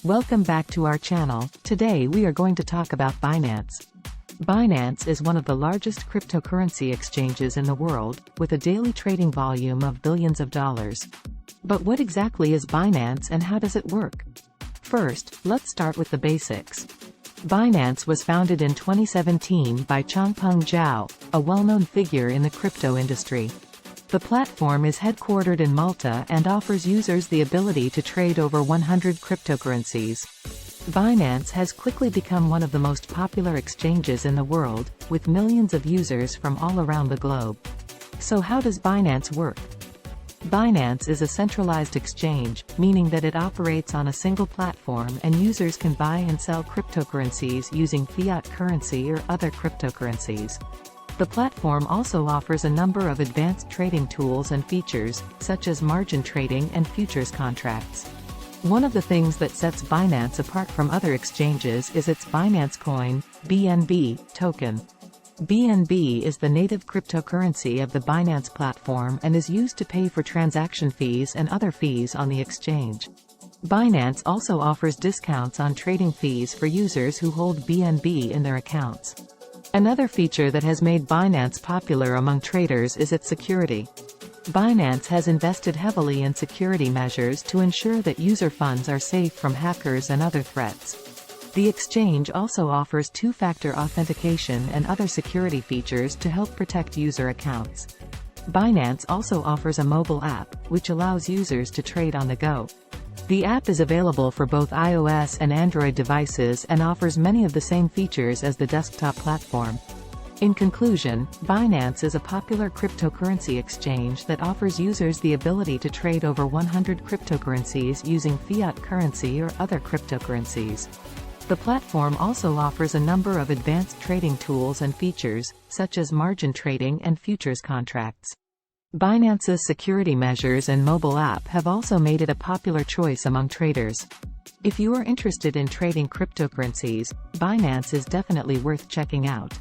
Welcome back to our channel. Today we are going to talk about Binance. Binance is one of the largest cryptocurrency exchanges in the world, with a daily trading volume of billions of dollars. But what exactly is Binance and how does it work? First, let's start with the basics. Binance was founded in 2017 by Changpeng Zhao, a well-known figure in the crypto industry. The platform is headquartered in Malta and offers users the ability to trade over 100 cryptocurrencies. Binance has quickly become one of the most popular exchanges in the world, with millions of users from all around the globe. So how does Binance work? Binance is a centralized exchange, meaning that it operates on a single platform and users can buy and sell cryptocurrencies using fiat currency or other cryptocurrencies. The platform also offers a number of advanced trading tools and features, such as margin trading and futures contracts. One of the things that sets Binance apart from other exchanges is its Binance Coin, BNB, token. BNB is the native cryptocurrency of the Binance platform and is used to pay for transaction fees and other fees on the exchange. Binance also offers discounts on trading fees for users who hold BNB in their accounts. Another feature that has made Binance popular among traders is its security. Binance has invested heavily in security measures to ensure that user funds are safe from hackers and other threats. The exchange also offers two-factor authentication and other security features to help protect user accounts. Binance also offers a mobile app, which allows users to trade on the go. The app is available for both iOS and Android devices and offers many of the same features as the desktop platform. In conclusion, Binance is a popular cryptocurrency exchange that offers users the ability to trade over 100 cryptocurrencies using fiat currency or other cryptocurrencies. The platform also offers a number of advanced trading tools and features, such as margin trading and futures contracts. Binance's security measures and mobile app have also made it a popular choice among traders. If you are interested in trading cryptocurrencies, Binance is definitely worth checking out.